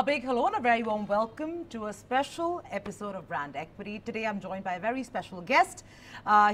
A big hello and a very warm welcome to a special episode of Brand Equity. Today I'm joined by a very special guest.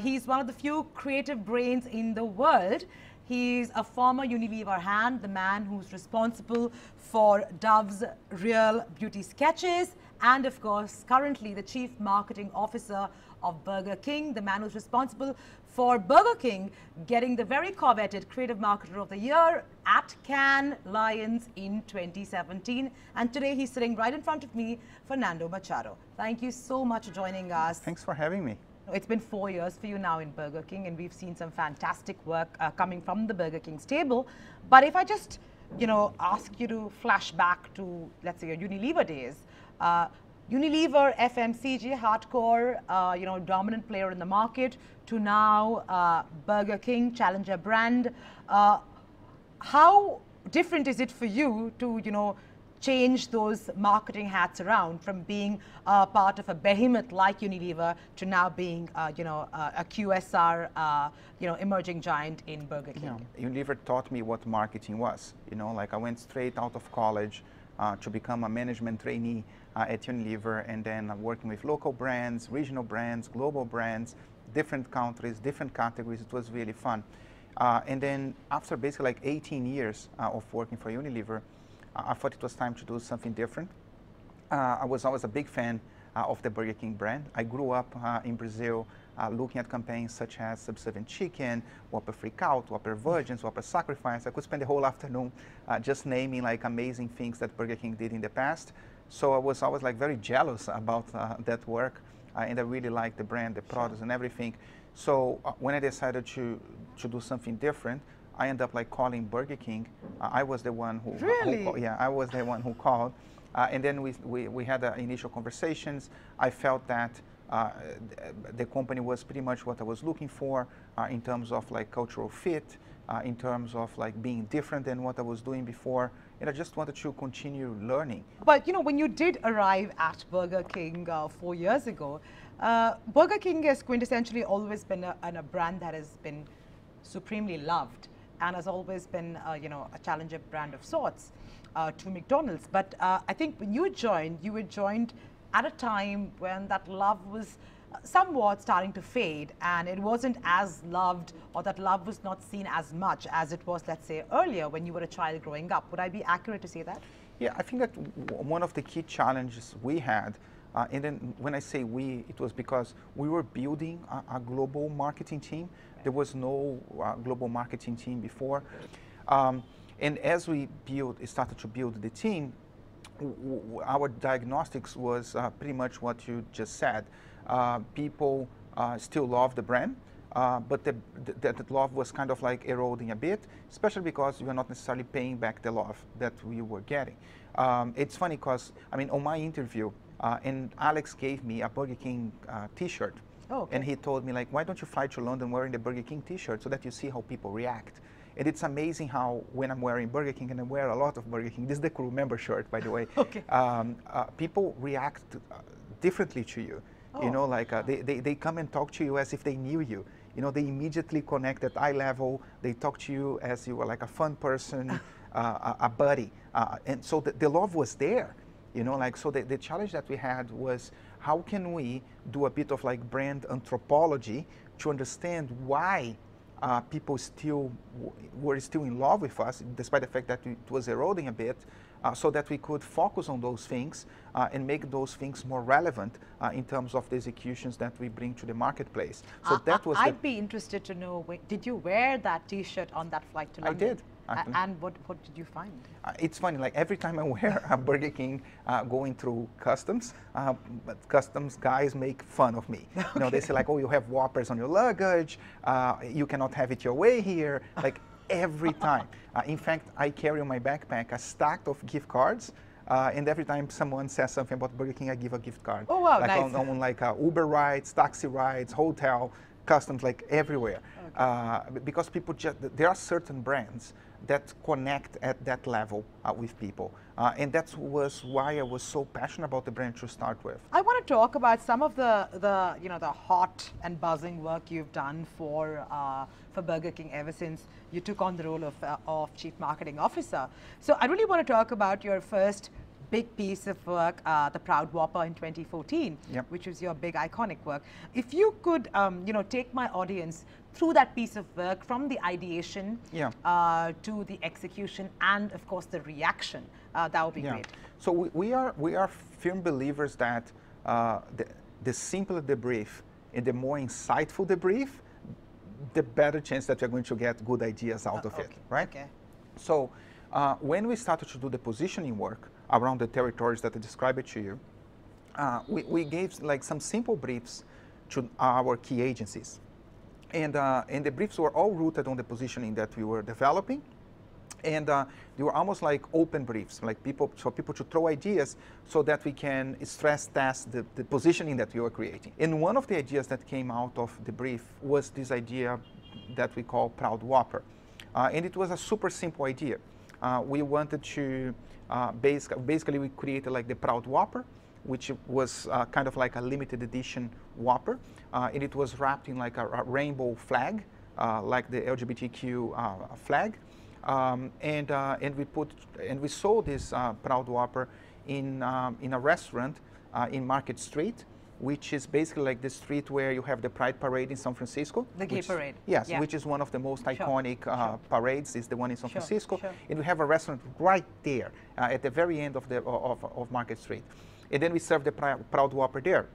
He's one of the few creative brains in the world. He's a former Unilever hand, the man who's responsible for Dove's Real Beauty Sketches, and of course currently the Chief Marketing Officer of Burger King, the man who's responsible for Burger King getting the very coveted Creative Marketer of the Year at Cannes Lions in 2017. And today he's sitting right in front of me, Fernando Machado. Thank you so much for joining us. Thanks for having me. It's been 4 years for you now in Burger King, and we've seen some fantastic work coming from the Burger King stable. But if I just, ask you to flash back to, let's say, your Unilever days, Unilever, FMCG, hardcore, dominant player in the market, to now Burger King, challenger brand. How different is it for you to, change those marketing hats around from being part of a behemoth like Unilever to now being, a QSR, emerging giant in Burger King? Unilever taught me what marketing was. I went straight out of college to become a management trainee at Unilever, and then working with local brands, regional brands, global brands, different countries, different categories. It was really fun. And then after basically like 18 years of working for Unilever, I thought it was time to do something different. I was always a big fan of the Burger King brand. I grew up in Brazil looking at campaigns such as Subservient Chicken, Whopper Freak Out, Whopper Virgins, Whopper Sacrifice. I could spend the whole afternoon just naming like amazing things that Burger King did in the past. So I was always like very jealous about that work, and I really liked the brand, the products, and everything. So when I decided to do something different, I ended up like calling Burger King. I was the one who, I was the one who called, and then we had initial conversations. I felt that the company was pretty much what I was looking for in terms of like cultural fit, in terms of like being different than what I was doing before, and I just wanted to continue learning. But when you did arrive at Burger King 4 years ago, Burger King has quintessentially always been a brand that has been supremely loved and has always been a challenger brand of sorts to McDonald's. But I think when you were joined at a time when that love was somewhat starting to fade, and it wasn't as loved, or that love was not seen as much as it was, let's say, earlier when you were a child growing up. Would I be accurate to say that? Yeah, I think that one of the key challenges we had, and then when I say we, it was because we were building a global marketing team. There was no global marketing team before. And as we started to build the team, our diagnostics was pretty much what you just said. People still love the brand, but that love was kind of like eroding a bit, especially because we were not necessarily paying back the love that we were getting. It's funny because, on my interview, and Alex gave me a Burger King t-shirt. Oh, okay. And he told me, like, why don't you fly to London wearing the Burger King t-shirt so that you see how people react? And it's amazing how when I'm wearing Burger King, and I wear a lot of Burger King, this is the crew member shirt, by the way, okay. People react differently to you. Oh. They come and talk to you as if they knew you. They immediately connect at eye level. They talk to you as you were like a fun person, a buddy. And so the love was there. So the challenge that we had was, how can we do a bit of like brand anthropology to understand why people were still in love with us, despite the fact that it was eroding a bit, so that we could focus on those things and make those things more relevant in terms of the executions that we bring to the marketplace. So that was. I'd be interested to know, did you wear that T-shirt on that flight to London? I did. And what did you find? It's funny, like every time I wear a Burger King going through customs, but customs guys make fun of me. Okay. They say like, oh, you have Whoppers on your luggage, you cannot have it your way here, like every time. In fact, I carry on my backpack a stack of gift cards, and every time someone says something about Burger King, I give a gift card. Oh, wow, like nice. on like Uber rides, taxi rides, hotel, customs, like everywhere. Okay. Because people there are certain brands that connect at that level with people. And that was why I was so passionate about the brand to start with. I want to talk about some of the hot and buzzing work you've done for Burger King ever since you took on the role of Chief Marketing Officer. So I really want to talk about your first big piece of work, the Proud Whopper in 2014, Yep. which was your big iconic work. If you could, take my audience through that piece of work from the ideation to the execution and, of course, the reaction, that would be great. So we are firm believers that the simpler the brief and the more insightful the brief, the better chance that we're going to get good ideas out of it, right? Okay. So when we started to do the positioning work around the territories that I described it to you, we gave like some simple briefs to our key agencies. And the briefs were all rooted on the positioning that we were developing. And they were almost like open briefs, like for people to throw ideas so that we can stress test the positioning that we were creating. And one of the ideas that came out of the brief was this idea that we call Proud Whopper. And it was a super simple idea. We wanted to, basically we created like the Proud Whopper, which was kind of like a limited edition Whopper. And it was wrapped in like a rainbow flag, like the LGBTQ flag. And we sold this Proud Whopper in a restaurant in Market Street, which is basically like the street where you have the Pride Parade in San Francisco. The gay parade. Yes, which is one of the most iconic parades, is the one in San Francisco. And we have a restaurant right there at the very end of Market Street. And then we serve the Proud Whopper there.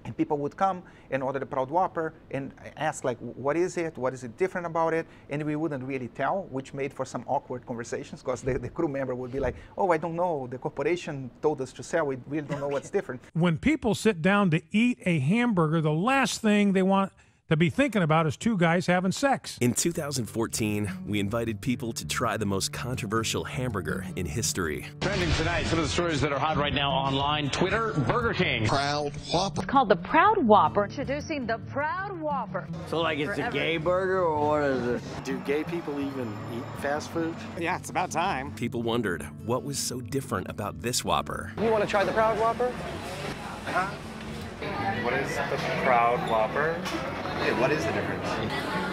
And people would come and order the Proud Whopper and ask, like, what is it? What is it different about it? And we wouldn't really tell, which made for some awkward conversations because the crew member would be like, oh, I don't know. The corporation told us to sell. We really don't know what's different. When people sit down to eat a hamburger, the last thing they want to be thinking about is two guys having sex. In 2014, we invited people to try the most controversial hamburger in history. Trending tonight, some of the stories that are hot right now online. Twitter, Burger King. Proud Whopper. It's called the Proud Whopper. Introducing the Proud Whopper. So like it's a gay burger or what is it? Do gay people even eat fast food? Yeah, it's about time. People wondered what was so different about this Whopper. You want to try the Proud Whopper? Huh? What is the Proud Whopper? Yeah, what is the difference?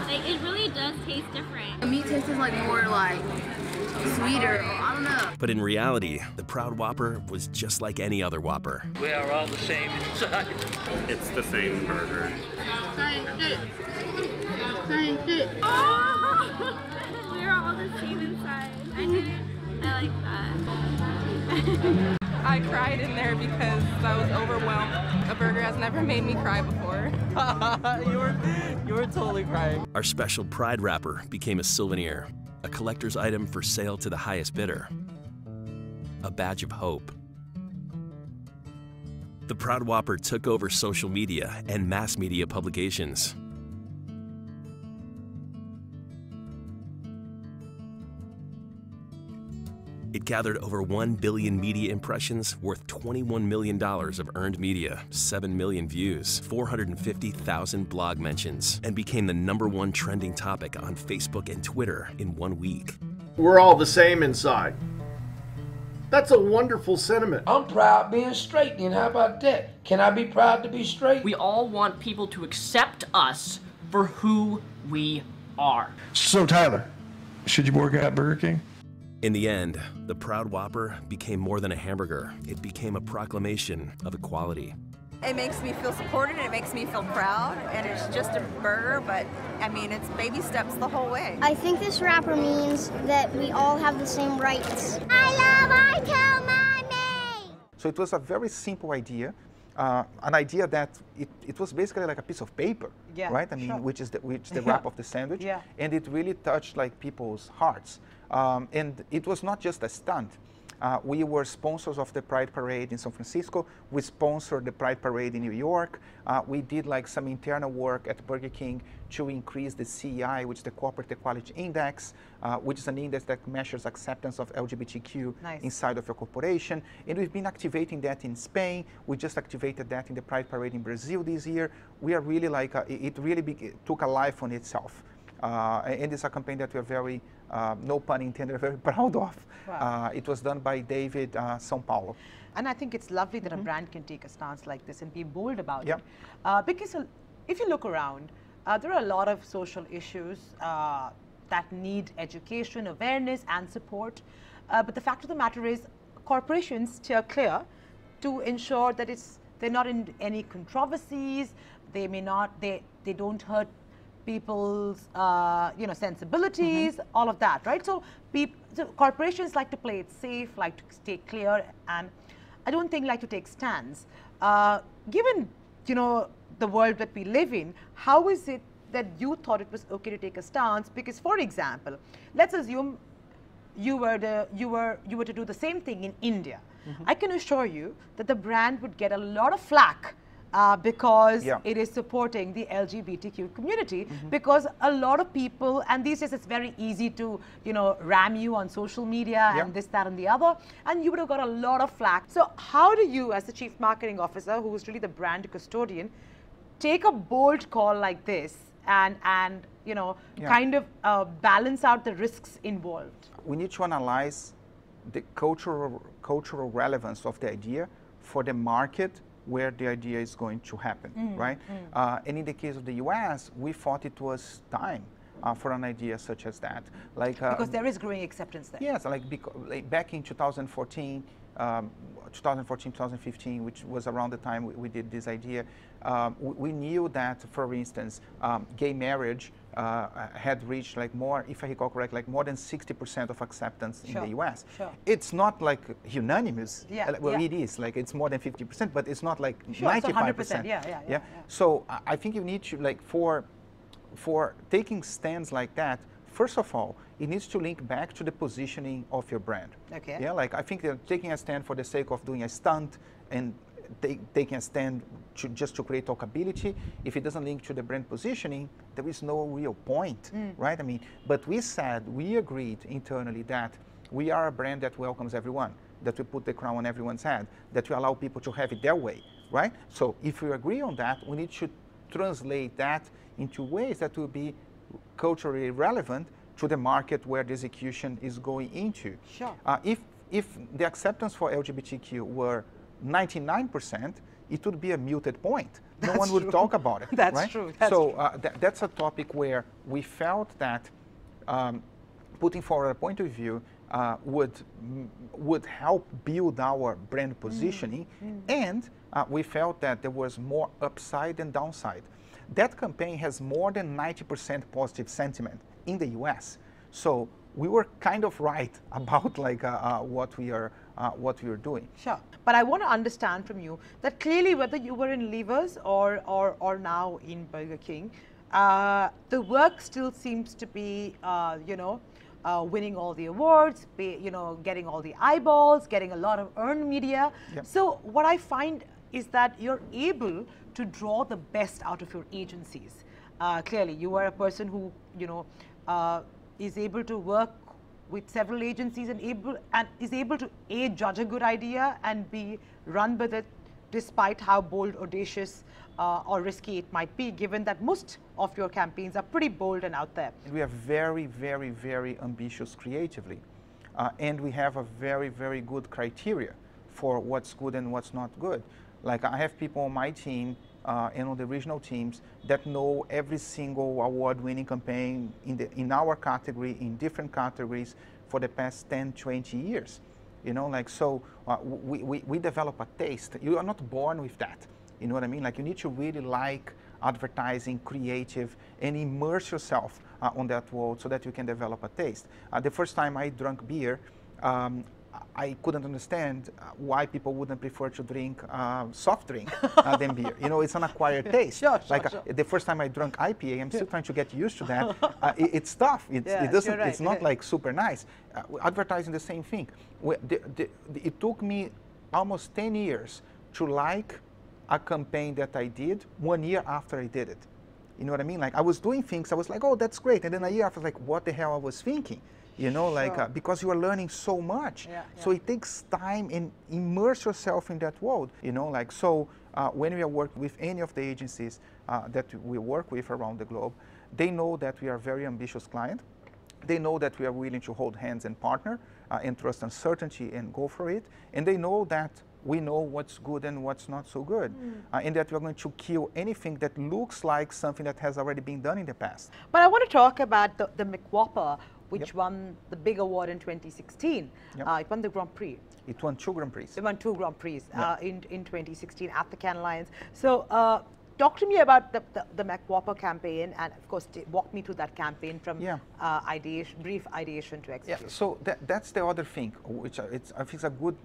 Like, it really does taste different. The meat tastes like more like sweeter. I don't know. But in reality, the Proud Whopper was just like any other Whopper. We are all the same inside. It's the same burger. Oh! We're all the same inside. I like that. I cried in there because I was overwhelmed. A burger has never made me cry before. you were totally crying. Our special Pride wrapper became a souvenir, a collector's item for sale to the highest bidder, a badge of hope. The Proud Whopper took over social media and mass media publications. It gathered over 1 billion media impressions worth $21 million of earned media, 7 million views, 450,000 blog mentions, and became the #1 trending topic on Facebook and Twitter in 1 week. We're all the same inside. That's a wonderful sentiment. I'm proud being straight, and how about that? Can I be proud to be straight? We all want people to accept us for who we are. So Tyler, should you work at Burger King? In the end, the Proud Whopper became more than a hamburger. It became a proclamation of equality. It makes me feel supported, it makes me feel proud, and it's just a burger, but I mean, it's baby steps the whole way. I think this wrapper means that we all have the same rights. I tell mommy! So it was a very simple idea, an idea that it was basically like a piece of paper, right? I mean, which is the wrap of the sandwich, and it really touched like people's hearts. And it was not just a stunt. We were sponsors of the Pride Parade in San Francisco. We sponsored the Pride Parade in New York. We did like some internal work at Burger King to increase the CEI, which is the Corporate Equality Index, which is an index that measures acceptance of LGBTQ inside of a corporation. And we've been activating that in Spain. We just activated that in the Pride Parade in Brazil this year. We are really like, it really took a life on itself. And it's a campaign that we're very, no pun intended, very proud of. Wow. It was done by David São Paulo. And I think it's lovely that a brand can take a stance like this and be bold about it. Because if you look around, there are a lot of social issues that need education, awareness, and support. But the fact of the matter is, corporations steer clear to ensure that they're not in any controversies. They may not, they don't hurt people's sensibilities, all of that, right? So corporations like to play it safe, like to stay clear, and I don't think like to take stands. Given the world that we live in, how is it that you thought it was okay to take a stance? Because, for example, let's assume you were to do the same thing in India. I can assure you that the brand would get a lot of flack because it is supporting the LGBTQ community, because a lot of people, and these days it's very easy to, ram you on social media and this, that, and the other, and you would have got a lot of flack. So how do you, as the Chief Marketing Officer, who is really the brand custodian, take a bold call like this and kind of balance out the risks involved? We need to analyze the cultural relevance of the idea for the market where the idea is going to happen, right? And in the case of the US, we thought it was time for an idea such as that. Because there is growing acceptance there. Yes, like back in 2014, 2015, which was around the time we did this idea, we knew that, for instance, gay marriage had reached more, if I recall correctly, more than 60% of acceptance in the US. It's not unanimous. It is, it's more than 50%, but it's not 95%. So I think you need to, for taking stands like that, first of all, it needs to link back to the positioning of your brand. Okay. Yeah, I think they're taking a stand for the sake of doing a stunt and taking a stand just to create talkability. If it doesn't link to the brand positioning, there is no real point, right? I mean, but we agreed internally that we are a brand that welcomes everyone, that we put the crown on everyone's head, that we allow people to have it their way, right? So if we agree on that, we need to translate that into ways that will be culturally relevant to the market where the execution is going into. Sure. If the acceptance for LGBTQ were 99%, it would be a muted point. No one would talk about it. That's right? true. That's a topic where we felt that putting forward a point of view would help build our brand positioning, and we felt that there was more upside than downside. That campaign has more than 90% positive sentiment in the US. So we were kind of right about what we are doing. Sure. But I want to understand from you that clearly, whether you were in Levers or now in Burger King, the work still seems to be, winning all the awards, getting all the eyeballs, getting a lot of earned media. Yep. So what I find is that you're able to draw the best out of your agencies. Clearly, you are a person who, is able to work with several agencies and is able to A, judge a good idea, and B, run with it despite how bold, audacious or risky it might be, given that most of your campaigns are pretty bold and out there. We are very, very, very ambitious creatively, and we have a very, very good criteria for what's good and what's not good. I have people on my team and on the regional teams that know every single award-winning campaign in our category, in different categories for the past 10, 20 years. We develop a taste. You are not born with that. You know what I mean? You need to really like advertising, creative, and immerse yourself on that world so that you can develop a taste. The first time I drank beer, I couldn't understand why people wouldn't prefer to drink soft drink than beer. It's an acquired taste. Sure. The first time I drank IPA, I'm still trying to get used to that. It's tough. It's not super nice. Advertising, the same thing. It took me almost 10 years to like a campaign that I did 1 year after I did it. You know what I mean? I was doing things, I was like, oh, that's great. And then a year after, I was like, what the hell I was thinking? Because you are learning so much. So it takes time and immerse yourself in that world. When we are working with any of the agencies that we work with around the globe, they know that we are a very ambitious client. They know that we are willing to hold hands and partner and trust uncertainty and go for it. And they know that we know what's good and what's not so good, and that we're going to kill anything that looks like something that has already been done in the past. But I want to talk about the McWhopper, which won the big award in 2016. It won the Grand Prix. It won 2 Grand Prix. It won 2 Grand Prix in 2016 at the Cannes Lions. So talk to me about the McWhopper campaign, and of course walk me through that campaign from brief ideation to execution. So that's the other thing, which I think is a good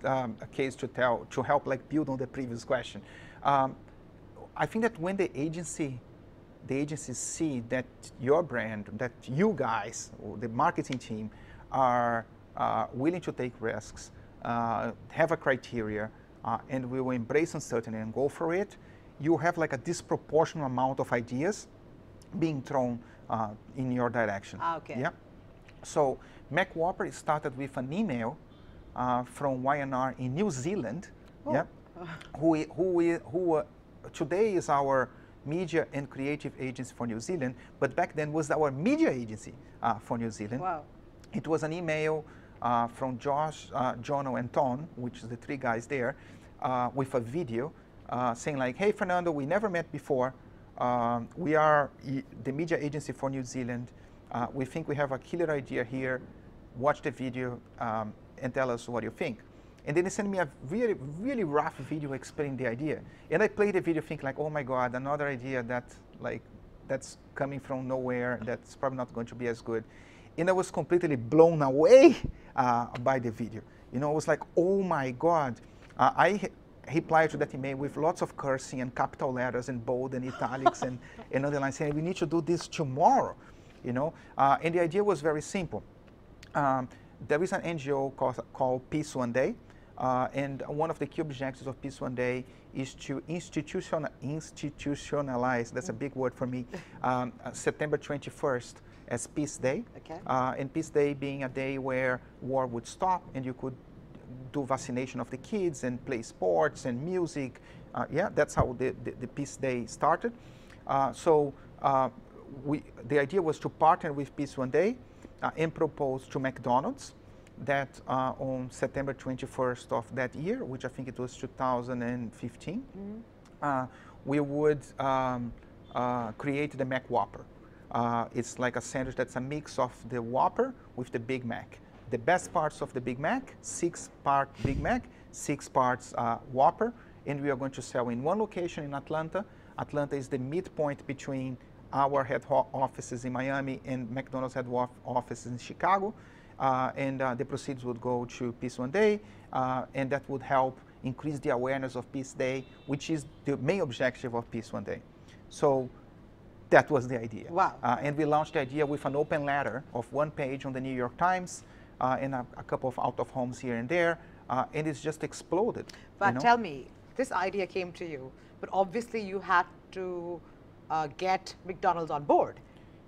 case to help like build on the previous question. I think that when the agencies see that your brand, that you guys, the marketing team, are willing to take risks, have a criteria, and we will embrace uncertainty and go for it, you have like a disproportionate amount of ideas being thrown in your direction. Okay. Yeah. So McWhopper started with an email from Y&R in New Zealand. Oh. Yeah. Who today is our media and creative agency for New Zealand, but back then was our media agency for New Zealand. Wow. It was an email from Josh, Jono, and Ton, which is the 3 guys there, with a video saying like, hey, Fernando, we never met before. We are the media agency for New Zealand. We think we have a killer idea here. Watch the video and tell us what you think. And then they sent me a really, really rough video explaining the idea. And I played the video thinking like, oh my God, another idea that's coming from nowhere, that's probably not going to be as good. And I was completely blown away by the video. You know, I was like, oh my God. I replied to that email with lots of cursing and capital letters and bold and italics and underline saying, we need to do this tomorrow, you know. And the idea was very simple. There is an NGO called Peace One Day. And one of the key objectives of Peace One Day is to institutionalize, that's a big word for me, September 21st as Peace Day. Okay. And Peace Day being a day where war would stop and you could do vaccination of the kids and play sports and music. Yeah, that's how the Peace Day started. The idea was to partner with Peace One Day and propose to McDonald's that on September 21st of that year, which I think it was 2015, we would create the McWhopper. It's like a sandwich that's a mix of the Whopper with the Big Mac. The best parts of the Big Mac, 6-part Big Mac, 6 parts Whopper, and we are going to sell in one location in Atlanta. Atlanta is the midpoint between our head offices in Miami and McDonald's head offices in Chicago. And the proceeds would go to Peace One Day, and that would help increase the awareness of Peace Day, which is the main objective of Peace One Day. So that was the idea. Wow. And we launched the idea with an open letter of 1 page on the New York Times and a couple of out-of-homes here and there, and it's just exploded. But you know? tell me, this idea came to you, but obviously you had to get McDonald's on board.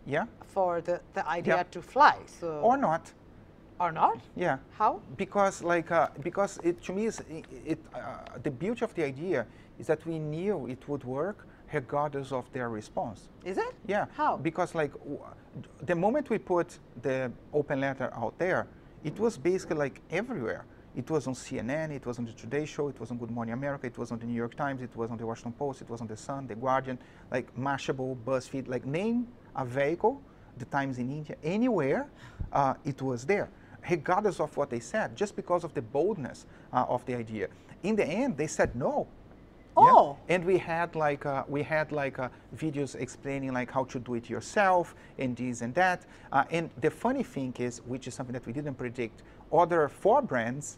Yeah. For the idea to fly. So. Or not. Or not? Yeah. How? Because because it to me is the beauty of the idea is that we knew it would work regardless of their response. Is it? Yeah. How? Because like the moment we put the open letter out there, it was basically like everywhere. It was on CNN, it was on the Today Show, it was on Good Morning America, it was on the New York Times, it was on the Washington Post, it was on the Sun, the Guardian, like Mashable, BuzzFeed, like name a vehicle, the Times in India, anywhere, it was there, regardless of what they said, just because of the boldness of the idea. In the end, they said no. Oh. Yeah? And we had videos explaining like how to do it yourself and this and that. And the funny thing is, which is something that we didn't predict, other 4 brands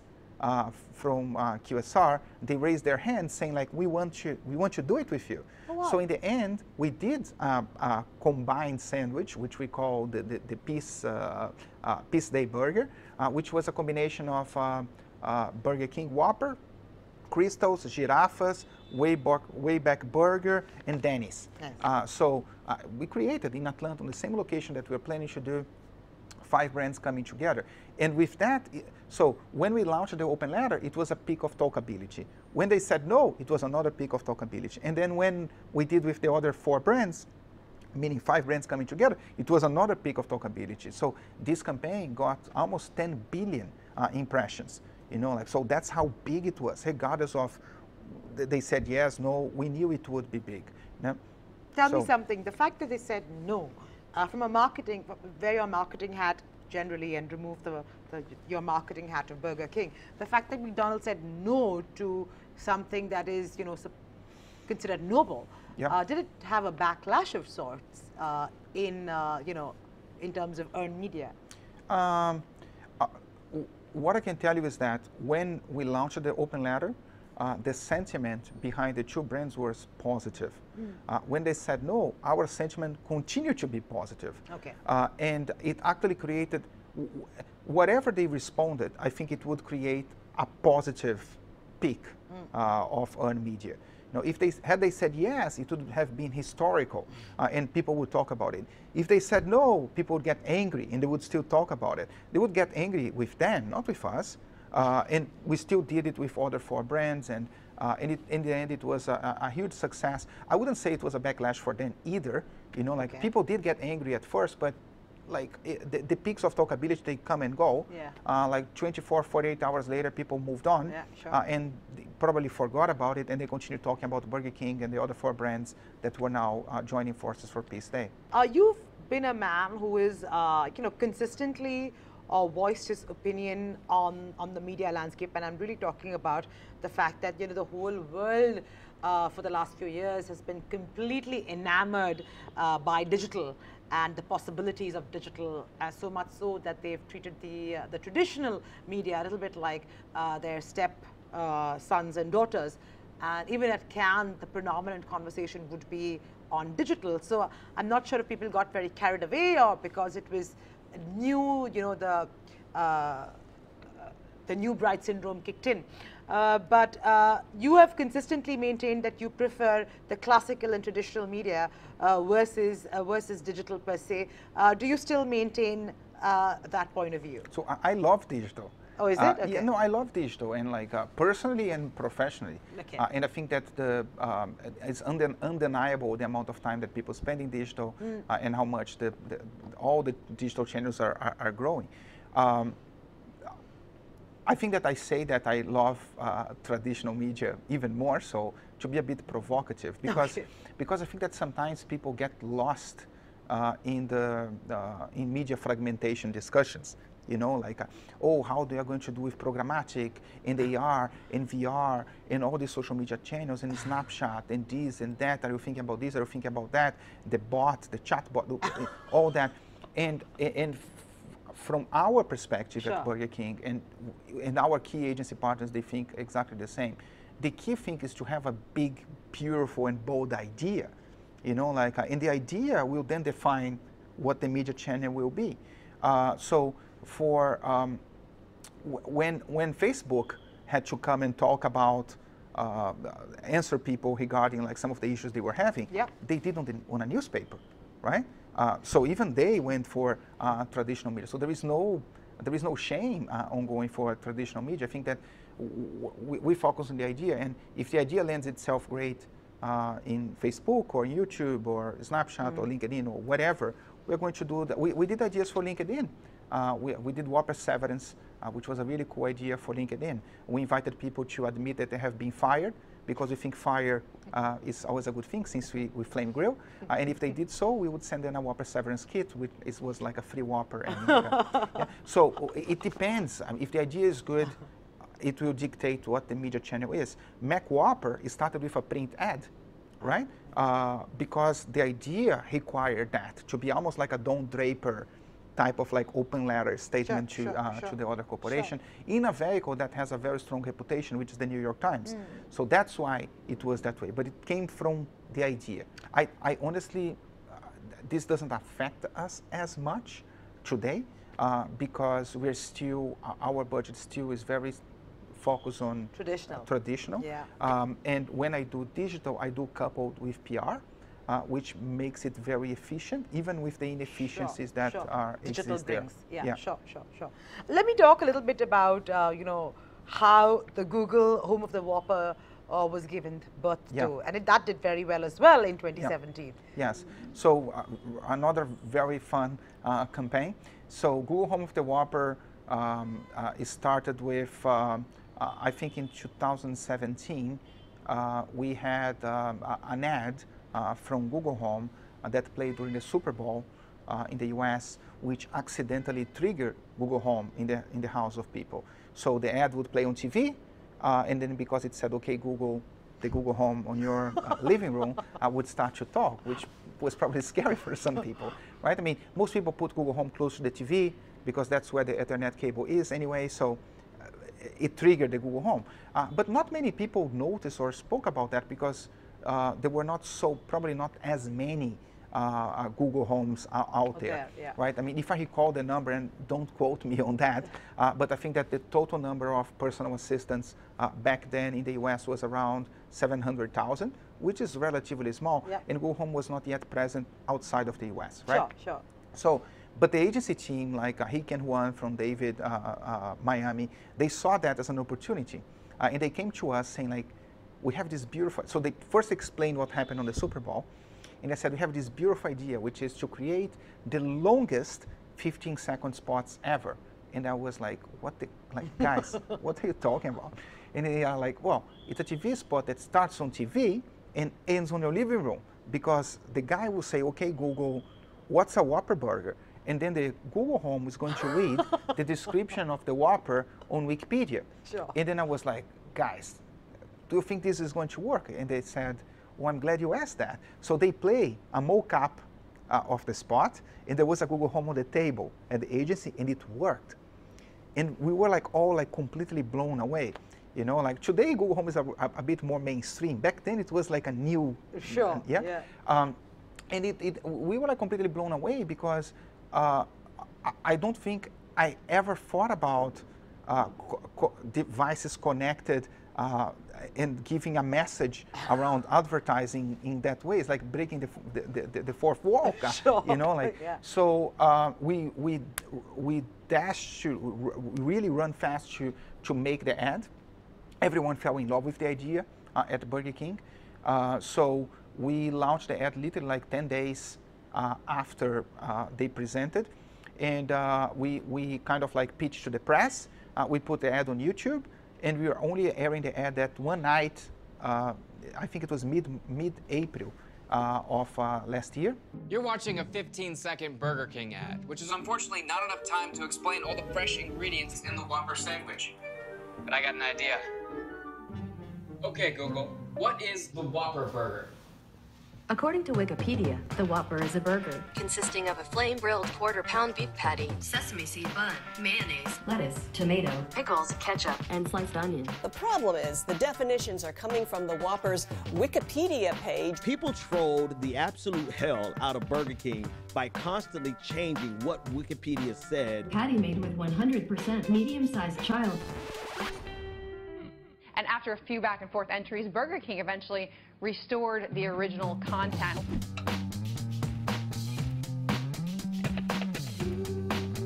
from QSR, they raised their hands saying like, we want to do it with you. Oh, wow. So in the end, we did a combined sandwich, which we call the Peace Day Burger, which was a combination of Burger King Whopper, Crystals, Giraffas, Wayback Burger, and Denny's. Nice. So we created in Atlanta, on the same location that we were planning to do, 5 brands coming together. And with that, so when we launched the open letter, it was a peak of talkability. When they said no, it was another peak of talkability. And then when we did with the other 4 brands, meaning 5 brands coming together, it was another peak of talkability. So this campaign got almost 10 billion impressions. You know, like, so that's how big it was, regardless of they said yes, no, we knew it would be big. No? Tell me something, the fact that they said no, from a marketing, wear your marketing hat, generally and remove your marketing hat of Burger King. The fact that McDonald's said no to something that is, considered noble, did it have a backlash of sorts in terms of earned media? What I can tell you is that when we launched the open letter, the sentiment behind the two brands was positive. When they said no, our sentiment continued to be positive. Okay. And it actually created, whatever they responded, I think it would create a positive peak of earned media. If they said yes, it would have been historical, and people would talk about it. If they said no, people would get angry, and they would still talk about it. They would get angry with them, not with us. And we still did it with other 4 brands, and in the end, it was a huge success. I wouldn't say it was a backlash for them either. People did get angry at first, but the peaks of talkability, they come and go. Yeah. Like 24, 48 hours later, people moved on, yeah, sure. And they probably forgot about it, and they continued talking about Burger King and the other 4 brands that were now joining forces for Peace Day. You've been a man who is, consistently voiced his opinion on the media landscape, and I'm really talking about the fact that the whole world for the last few years has been completely enamored by digital and the possibilities of digital, so much so that they've treated the traditional media a little bit like their step sons and daughters. And even at Cannes, the predominant conversation would be on digital. So I'm not sure if people got very carried away or because it was new, the new bride syndrome kicked in. But you have consistently maintained that you prefer the classical and traditional media versus digital per se. Do you still maintain that point of view? So I love digital. Oh, is it? Okay. Yeah, no, I love digital, and personally and professionally. Okay. And I think that it's undeniable the amount of time that people spend in digital and how much all the digital channels are growing. I think that I say that I love traditional media even more so to be a bit provocative, because I think that sometimes people get lost in media fragmentation discussions. Oh, how they are going to do with programmatic and AR and VR and all these social media channels and Snapchat and this and that. Are you thinking about this? Are you thinking about that? The bot, the chat bot, all that. And from our perspective at Burger King and our key agency partners, they think exactly the same. The key thing is to have a big, beautiful, and bold idea. And the idea will then define what the media channel will be. So for when Facebook had to come and talk about answer people regarding some of the issues they were having, they did on a newspaper, right? So even they went for traditional media. So there is no shame on going for traditional media. I think that we focus on the idea, and if the idea lends itself great in Facebook or YouTube or Snapchat or LinkedIn or whatever, we're going to do that. We did ideas for LinkedIn. We did Whopper severance, which was a really cool idea for LinkedIn. We invited people to admit that they have been fired, because we think fire is always a good thing since we flame grill. And if they did so, we would send them a Whopper severance kit, which was like a free Whopper. And, So it depends. If the idea is good, it will dictate what the media channel is. McWhopper started with a print ad, right? Because the idea required that to be almost like a Don Draper type of open letter statement to the other corporation in a vehicle that has a very strong reputation, which is the New York Times. So that's why it was that way. But it came from the idea. I honestly, this doesn't affect us as much today because we're still, our budget still is very focused on traditional. Yeah. And when I do digital, I do coupled with PR. Which makes it very efficient, even with the inefficiencies that are digital exist there. Yeah, sure. Let me talk a little bit about how the Google Home of the Whopper was given birth to, and that did very well as well in 2017. Yes. So another very fun campaign. So Google Home of the Whopper it started with I think in 2017 we had an ad from Google Home that played during the Super Bowl in the US, which accidentally triggered Google Home in the house of people. So the ad would play on TV, and then because it said, okay, Google, the Google Home on your living room would start to talk, which was probably scary for some people, right? I mean, most people put Google Home close to the TV because that's where the Ethernet cable is anyway, so it triggered the Google Home. But not many people noticed or spoke about that because there were probably not as many Google Homes out there, yeah. right? I mean, if I recall the number, and don't quote me on that, but I think that the total number of personal assistants back then in the US was around 700,000, which is relatively small, and Google Home was not yet present outside of the US, right? Sure. So, but the agency team, like Rick and Juan from David, Miami, they saw that as an opportunity, and they came to us saying, like, we have this beautiful, so they first explained what happened on the Super Bowl, and I said, we have this beautiful idea, which is to create the longest 15-second spots ever. And I was like, guys, what are you talking about? And they are like, well, it's a TV spot that starts on TV and ends on your living room. Because the guy will say, okay, Google, what's a Whopper burger? And then the Google Home is going to read the description of the Whopper on Wikipedia. Sure. And then I was like, guys, do you think this is going to work? And they said, well, I'm glad you asked that. So they play a mock-up of the spot, and there was a Google Home on the table at the agency, and it worked. And we were like all like completely blown away. You know, like today Google Home is a bit more mainstream. Back then it was like a new, yeah. And we were like completely blown away because I don't think I ever thought about devices connected and giving a message around advertising in that way. It's like breaking the fourth wall, you know, like, so we dashed to really run fast to make the ad. Everyone fell in love with the idea at Burger King. So we launched the ad literally like 10 days after they presented. And we kind of like pitched to the press. We put the ad on YouTube, and we were only airing the ad that one night, I think it was mid-April of last year. You're watching a 15-second Burger King ad, which is unfortunately not enough time to explain all the fresh ingredients in the Whopper sandwich. But I got an idea. Okay, Google, what is the Whopper burger? According to Wikipedia, the Whopper is a burger consisting of a flame-grilled quarter-pound beef patty, sesame seed bun, mayonnaise, lettuce, tomato, pickles, ketchup, and sliced onion. The problem is the definitions are coming from the Whopper's Wikipedia page. People trolled the absolute hell out of Burger King by constantly changing what Wikipedia said. Patty made with 100% medium-sized child. And after a few back and forth entries, Burger King eventually restored the original content.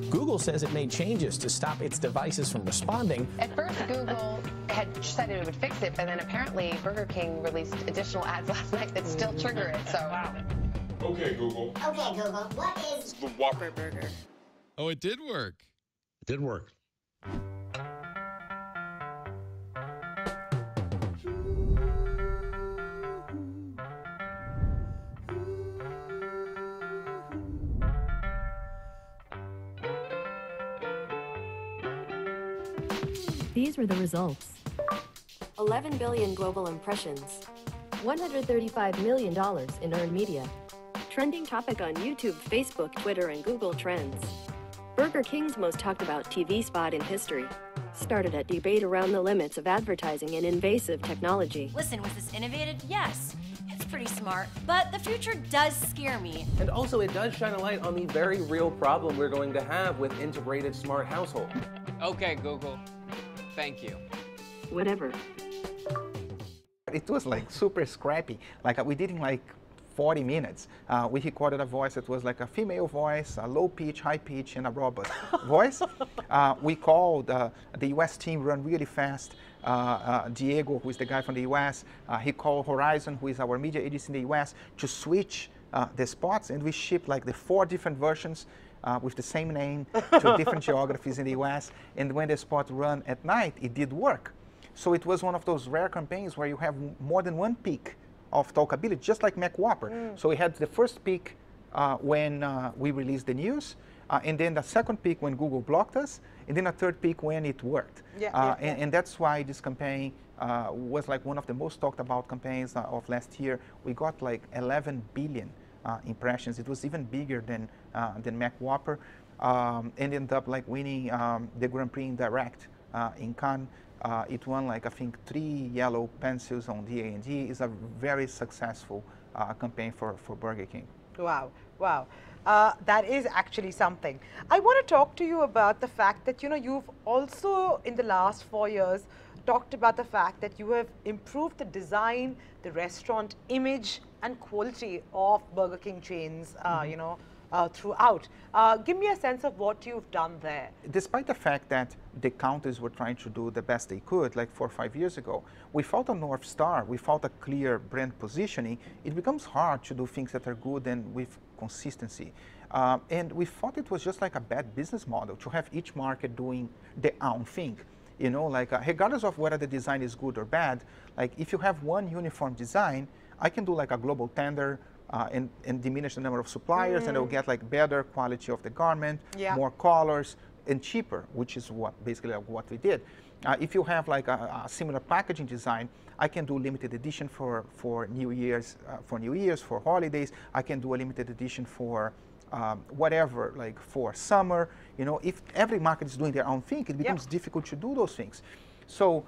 Google says it made changes to stop its devices from responding. At first, Google had said it would fix it, but then apparently Burger King released additional ads last night that still trigger it, so. Okay, Google. Okay, Google, what is the Whopper burger? Oh, it did work. It did work. These were the results. 11 billion global impressions. $135 million in earned media. Trending topic on YouTube, Facebook, Twitter, and Google Trends. Burger King's most talked about TV spot in history. Started a debate around the limits of advertising and invasive technology. Listen, was this innovative? Yes. It's pretty smart, but the future does scare me. And also, it does shine a light on the very real problem we're going to have with integrated smart household. Okay, Google. Thank you. Whatever. It was like super scrappy. Like we did in like 40 minutes. We recorded a voice that was like a female voice, a low pitch, high pitch, and a robot voice. We called the US team run really fast. Diego, who is the guy from the US, he called Horizon, who is our media agency in the US, to switch the spots, and we shipped like the 4 different versions with the same name to different geographies in the US. And when the spot ran at night, it did work. So it was one of those rare campaigns where you have more than one peak of talkability, just like McWhopper. So we had the first peak when we released the news, and then the second peak when Google blocked us, and then a third peak when it worked. And that's why this campaign was like one of the most talked about campaigns of last year. We got like 11 billion impressions. It was even bigger than McWhopper, and ended up like winning the Grand Prix in direct in Cannes. It won like I think 3 yellow pencils on D&D. It's a very successful campaign for Burger King. Wow, wow. That is actually something. I want to talk to you about the fact that, you know, you've also in the last 4 years talked about the fact that you have improved the design, the restaurant image and quality of Burger King chains, you know, throughout. Give me a sense of what you've done there. Despite the fact that the counters were trying to do the best they could, like 4 or 5 years ago, without a North Star, without a clear brand positioning, it becomes hard to do things that are good and with consistency. And we thought it was just like a bad business model to have each market doing their own thing. You know, like regardless of whether the design is good or bad, like if you have one uniform design, I can do like a global tender, and diminish the number of suppliers, and they'll get like better quality of the garment, more colors, and cheaper, which is what basically what we did. If you have like a similar packaging design, I can do limited edition for New Year's, for holidays. I can do a limited edition for whatever, like for summer. You know, if every market is doing their own thing, it becomes difficult to do those things. So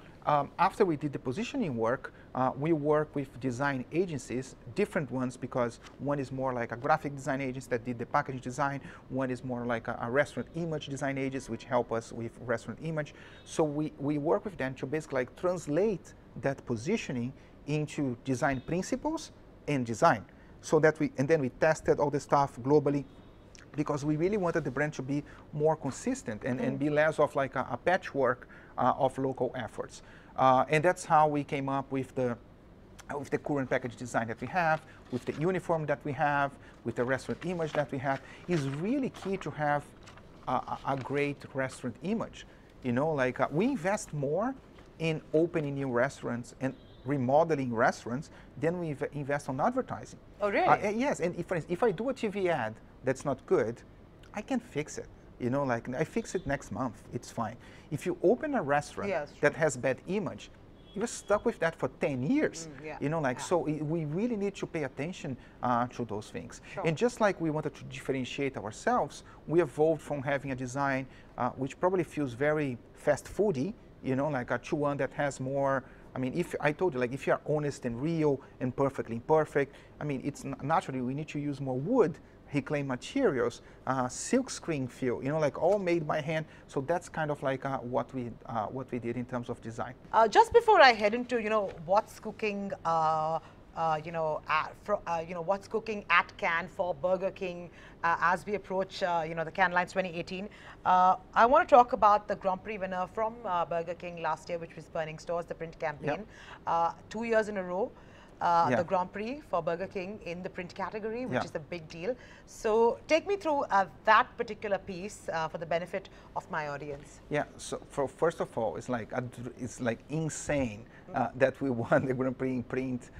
after we did the positioning work, we work with design agencies, different ones, because one is more like a graphic design agency that did the packaging design. One is more like a restaurant image design agency, which help us with restaurant image. So we work with them to basically like translate that positioning into design principles and design. So that and then we tested all the stuff globally, because we really wanted the brand to be more consistent and be less of like a patchwork of local efforts. And that's how we came up with the current package design that we have, with the uniform that we have, with the restaurant image that we have. It's really key to have a great restaurant image. You know, like we invest more in opening new restaurants and remodeling restaurants than we invest on advertising. Oh, really? Yes, and if I do a TV ad that's not good, I can fix it. You know, like I fix it next month, it's fine. If you open a restaurant that has bad image, you're stuck with that for 10 years. You know, like, so we really need to pay attention to those things. And just like we wanted to differentiate ourselves, we evolved from having a design which probably feels very fast foody, you know, like to one that has more. I mean, if I told you, like, if you are honest and real and perfectly imperfect, I mean, it's naturally we need to use more wood, reclaimed materials, silk screen feel, you know, like all made by hand. So that's kind of like what we did in terms of design. Just before I head into, you know, what's cooking, what's cooking at Cannes for Burger King as we approach, you know, the Cannes Lions 2018. I want to talk about the Grand Prix winner from Burger King last year, which was Burning Stores, the print campaign. 2 years in a row. The Grand Prix for Burger King in the print category, which is a big deal. So take me through that particular piece for the benefit of my audience. Yeah, so first of all, it's like insane that we won the Grand Prix in print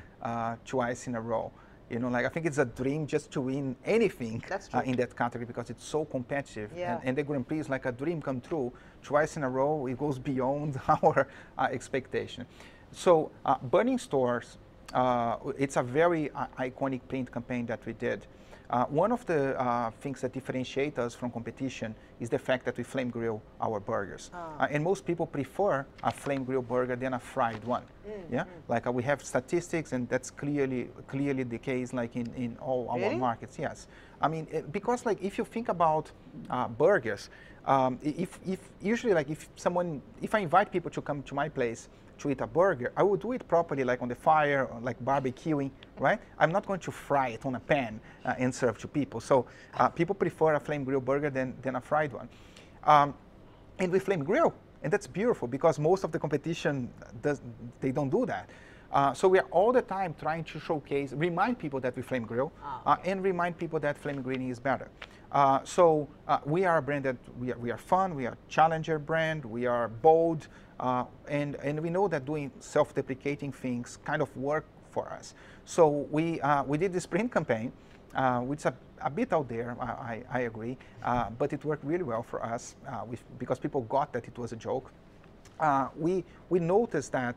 twice in a row. You know, like I think it's a dream just to win anything in that category, because it's so competitive. And the Grand Prix is like a dream come true. Twice in a row, it goes beyond our expectation. So Burning Stores, it's a very iconic print campaign that we did. One of the things that differentiate us from competition is the fact that we flame grill our burgers. And most people prefer a flame grill burger than a fried one. Like we have statistics, and that's clearly the case, like in all our markets. Yes, I mean, because like if you think about burgers, if usually like if I invite people to come to my place to eat a burger, I would do it properly, like on the fire, or like barbecuing, right? I'm not going to fry it on a pan and serve to people. So people prefer a flame grill burger than a fried one. And we flame grill, and that's beautiful, because most of the competition they don't do that. So we are all the time trying to showcase, remind people that we flame grill, and remind people that flame grilling is better. So we are a brand that we are fun, we are a challenger brand, we are bold, and we know that doing self-deprecating things kind of work for us. So we did this print campaign, which is a bit out there, I agree, but it worked really well for us because people got that it was a joke. We noticed that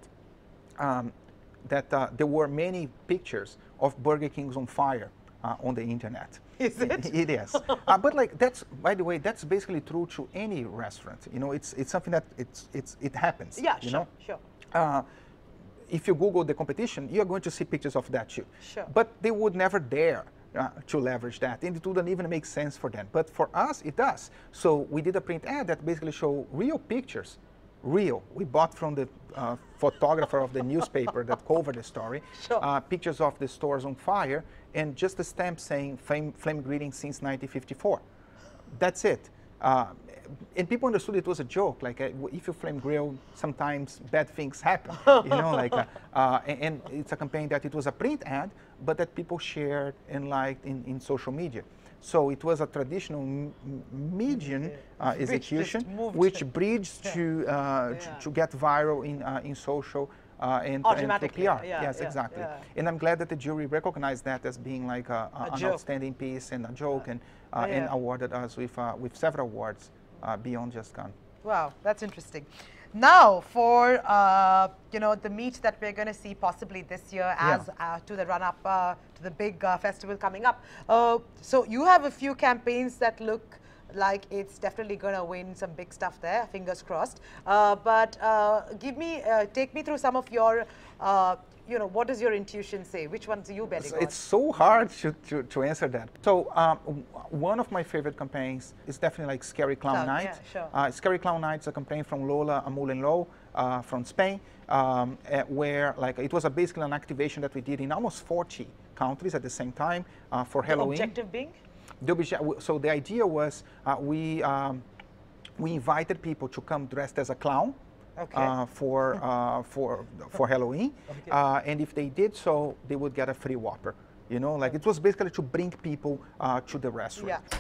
there were many pictures of Burger Kings on fire on the internet. Is it? It is. But like that's, by the way, that's basically true to any restaurant. You know, it's something that it happens. Yeah, you sure, know? sure. If you Google the competition, you're going to see pictures of that too. Sure. But they would never dare to leverage that, and it wouldn't even make sense for them. But for us, it does. So we did a print ad that basically showed real pictures. Real. We bought from the photographer of the newspaper that covered the story, sure. Pictures of the stores on fire, and just a stamp saying flame greeting since 1954. That's it. And people understood it was a joke. Like if you flame grill, sometimes bad things happen. You know, like and it's a campaign that it was a print ad, but that people shared and liked in social media. So it was a traditional medium execution, which bridged to get viral in social and to PR. Yes, exactly. And I'm glad that the jury recognized that as being like an outstanding piece and a joke, and awarded us with several awards beyond just Gun. Wow, that's interesting. Now, for the meet that we're going to see possibly this year as to the run-up to the big festival coming up. So you have a few campaigns that look like it's definitely going to win some big stuff there, fingers crossed. But take me through some of your, what does your intuition say? Which ones are you betting on? It's so hard to answer that. So one of my favorite campaigns is definitely like Scary Clown Night. Yeah, sure. Scary Clown Night is a campaign from Lola Amulenlo from Spain, where like it was basically an activation that we did in almost 40 countries at the same time for Halloween. The objective being? So the idea was we invited people to come dressed as a clown. Okay. For Halloween, and if they did so, they would get a free Whopper. You know, like it was basically to bring people to the restaurant. Yeah.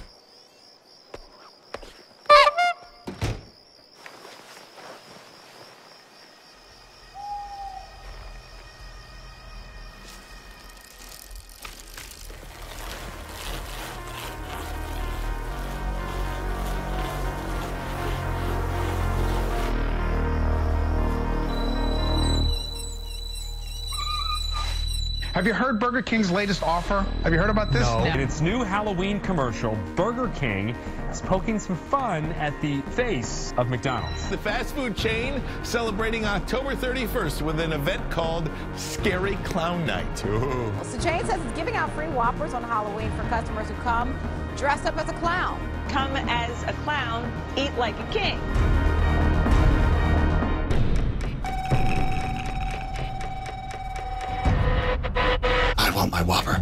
Have you heard Burger King's latest offer? Have you heard about this? No. In its new Halloween commercial, Burger King is poking some fun at the face of McDonald's. The fast food chain celebrating October 31st with an event called Scary Clown Night. Ooh. So the chain says it's giving out free Whoppers on Halloween for customers who come dressed up as a clown. Come as a clown, eat like a king. I want my Whopper.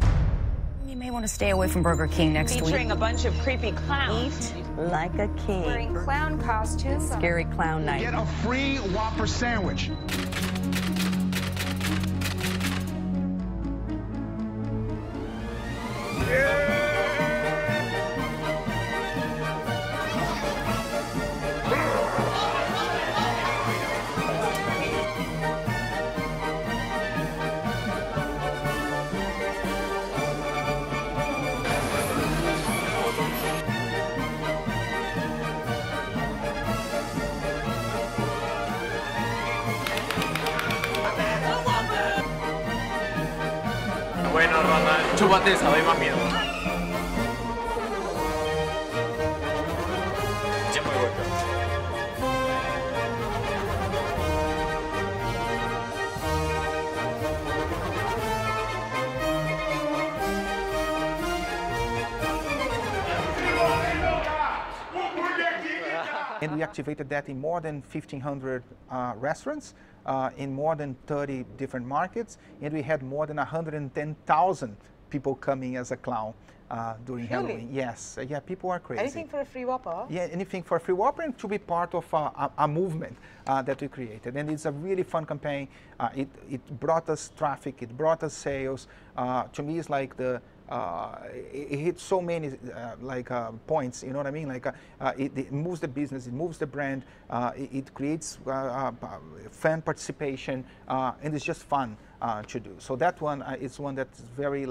You may want to stay away from Burger King next week. Featuring a bunch of creepy clowns. Eat like a king. Wearing clown costumes. Scary Clown Night. Get a free Whopper sandwich. Bueno, Ronald, chúpate esa, doy más miedo. Ya me voy. And we activated that in more than 1,500 restaurants, in more than 30 different markets, and we had more than 110,000 people coming as a clown during Halloween. Yes, yeah, people are crazy. Anything for a free Whopper? Yeah, anything for a free Whopper, and to be part of a movement that we created. And it's a really fun campaign. It brought us traffic, it brought us sales. To me, it's like it hits so many points, you know what I mean? Like it moves the business, it moves the brand, it creates fan participation, and it's just fun to do. So that one is one that's very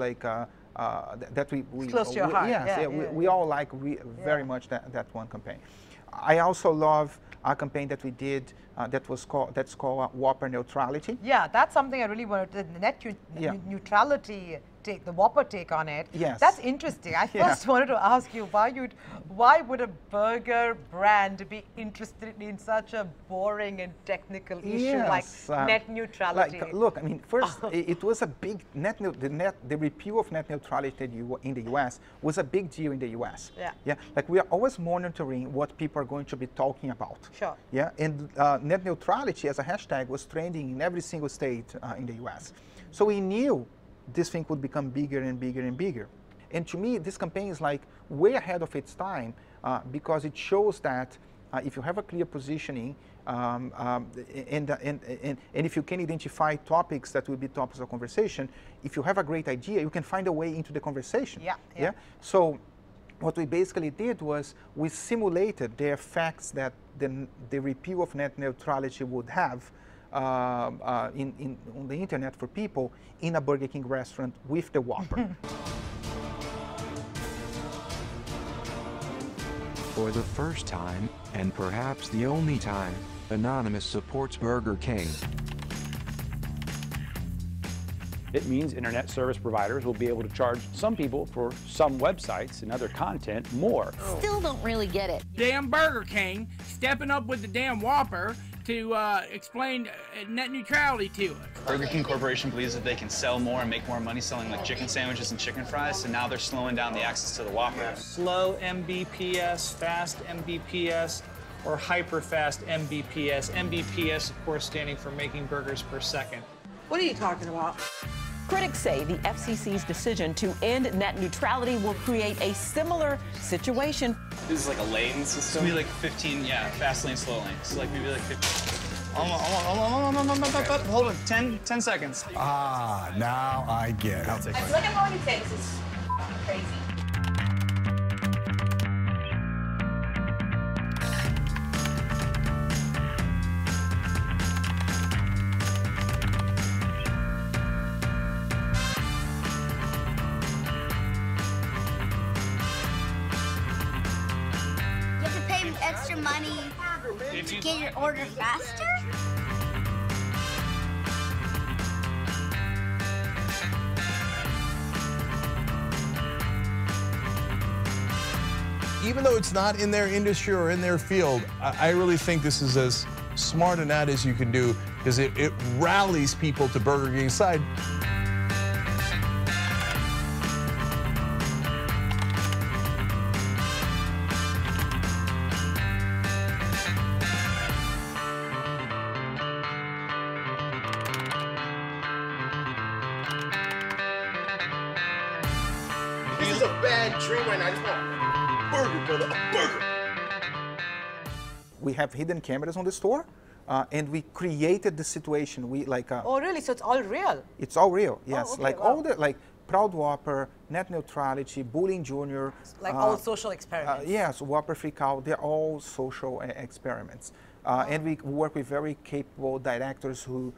that we it's close to your heart. Yes, we all like very much that one campaign. I also love a campaign that we did that's called Whopper Neutrality. Yeah, that's something I really wanted. The net neutrality take, the Whopper take on it. Yes, that's interesting. I first wanted to ask you why would a burger brand be interested in such a boring and technical issue like net neutrality? Like, look, I mean, first it was a big the repeal of net neutrality in the U.S. was a big deal in the U.S. Yeah, like we are always monitoring what people are going to be talking about. Sure. Yeah, and net neutrality as a hashtag was trending in every single state in the U.S. So we knew this thing would become bigger and bigger and bigger. And to me, this campaign is like way ahead of its time because it shows that if you have a clear positioning and if you can identify topics that will be topics of conversation, if you have a great idea, you can find a way into the conversation. Yeah. So what we basically did was we simulated the effects that the repeal of net neutrality would have on the internet for people in a Burger King restaurant with the Whopper. For the first time, and perhaps the only time, Anonymous supports Burger King. It means internet service providers will be able to charge some people for some websites and other content more. Still don't really get it. Damn Burger King stepping up with the damn Whopper to explain net neutrality to us. Burger King Corporation believes that they can sell more and make more money selling like chicken sandwiches and chicken fries, so now they're slowing down the access to the Whopper. Slow MBPS, fast MBPS, or hyper fast MBPS. MBPS, of course, standing for making burgers per second. What are you talking about? Critics say the FCC's decision to end net neutrality will create a similar situation. This is like a lane system? Maybe like 15, fast lane, slow lane. So like maybe like 15. Hold on, 10 seconds. Ah, now I get it. I feel like I'm going to Texas. Crazy. Extra money to get your order faster? Even though it's not in their industry or in their field, I really think this is as smart an ad as you can do because it rallies people to Burger King's side. This is a bad dream right now. I just want a burger, brother, a burger. We have hidden cameras on the store, and we created the situation. We like. Oh, really? So it's all real? It's all real. Yes, oh, okay, like wow. all the Proud Whopper, Net Neutrality, Bullying Junior. Like all social experiments. Yes, Whopper Freak Out. They're all social experiments, and we work with very capable directors who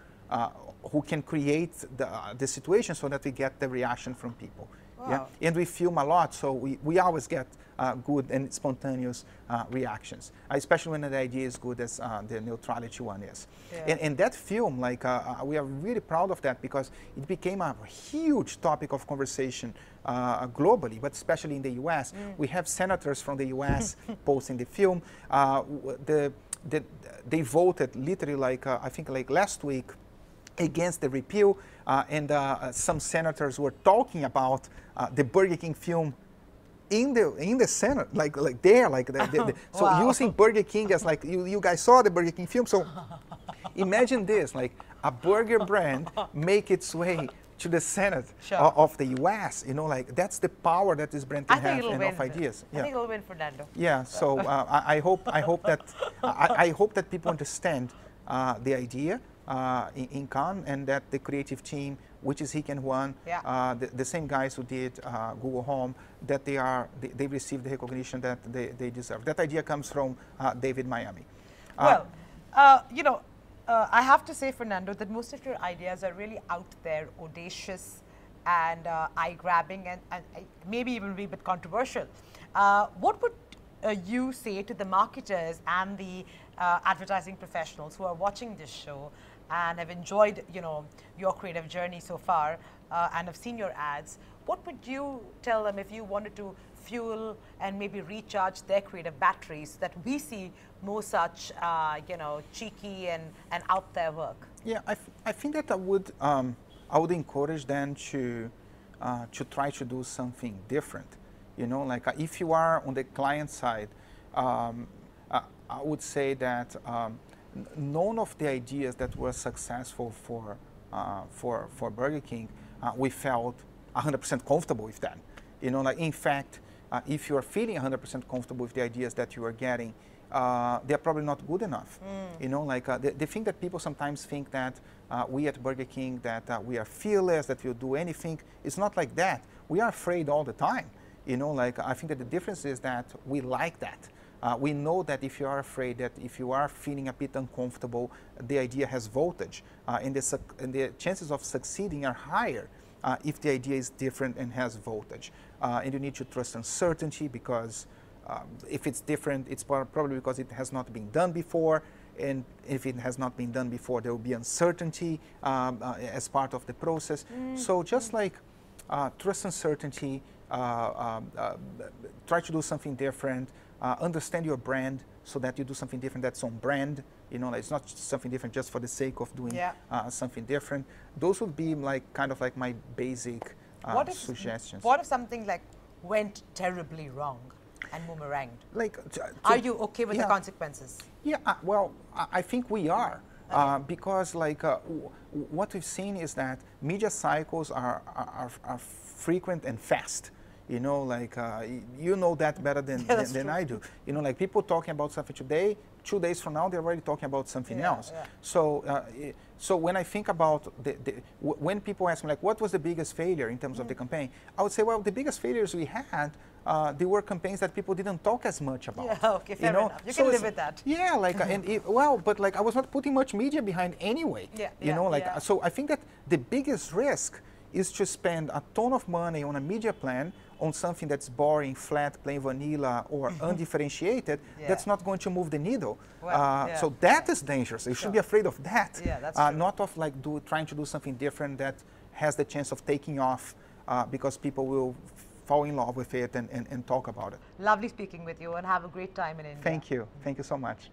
can create the situation so that we get the reaction from people. Wow. Yeah, and we film a lot, so we always get good and spontaneous reactions, especially when the idea is good as the neutrality one is. Yeah. And that film, like, we are really proud of that because it became a huge topic of conversation globally, but especially in the U.S. We have senators from the U.S. posting the film. They voted literally, like, I think, like last week, against the repeal, and some senators were talking about the Burger King film in the Senate, like so Wow. using Burger King as like you guys saw the Burger King film. So imagine this, like a burger brand make its way to the Senate of the U.S. You know, like that's the power that this brand can have and of ideas. I think it'll win, Fernando. Yeah. So I hope that people understand the idea. In Cannes, and that the creative team, which is Hick and Juan, the same guys who did Google Home, that they received the recognition that they deserve. That idea comes from David Miami. Well, you know, I have to say, Fernando, that most of your ideas are really out there, audacious, and eye-grabbing and maybe even be a bit controversial. What would you say to the marketers and the advertising professionals who are watching this show and have enjoyed, your creative journey so far and have seen your ads? What would you tell them if you wanted to fuel and maybe recharge their creative batteries, that we see more such, cheeky and out there work? Yeah, I think that I would encourage them to try to do something different. Like if you are on the client side, I would say that none of the ideas that were successful for Burger King, we felt 100% comfortable with that. Like in fact, if you are feeling 100% comfortable with the ideas that you are getting, they're probably not good enough. Like the thing that people sometimes think that we at Burger King, that we are fearless, that we'll do anything. It's not like that. We are afraid all the time. Like I think that the difference is that we like that. We know that if you are afraid, that if you are feeling a bit uncomfortable, the idea has voltage, and the chances of succeeding are higher if the idea is different and has voltage. And you need to trust uncertainty, because if it's different, it's probably because it has not been done before. And if it has not been done before, there will be uncertainty as part of the process. So just like trust uncertainty, try to do something different, understand your brand so that you do something different that's on brand. It's not just something different just for the sake of doing something different. Those would be kind of like my basic suggestions. What if something like went terribly wrong and boomeranged? Like, are you okay with the consequences? Yeah, well, I think we are. Because like what we've seen is that media cycles are frequent and fast. Like you know that better than I do. Like people talking about something today, 2 days from now, they're already talking about something else. Yeah. So when I think about when people ask me like, what was the biggest failure in terms of the campaign, I would say, well, the biggest failures we had, they were campaigns that people didn't talk as much about. Yeah, okay, fair enough. You can live with that. Yeah, like but like I was not putting much media behind anyway. Yeah, so I think that the biggest risk is to spend a ton of money on a media plan on something that's boring, flat, plain vanilla, or undifferentiated, that's not going to move the needle. So that is dangerous. You should be afraid of that, not of like trying to do something different that has the chance of taking off because people will fall in love with it and talk about it. Lovely speaking with you, and have a great time in India. Thank you. Thank you so much.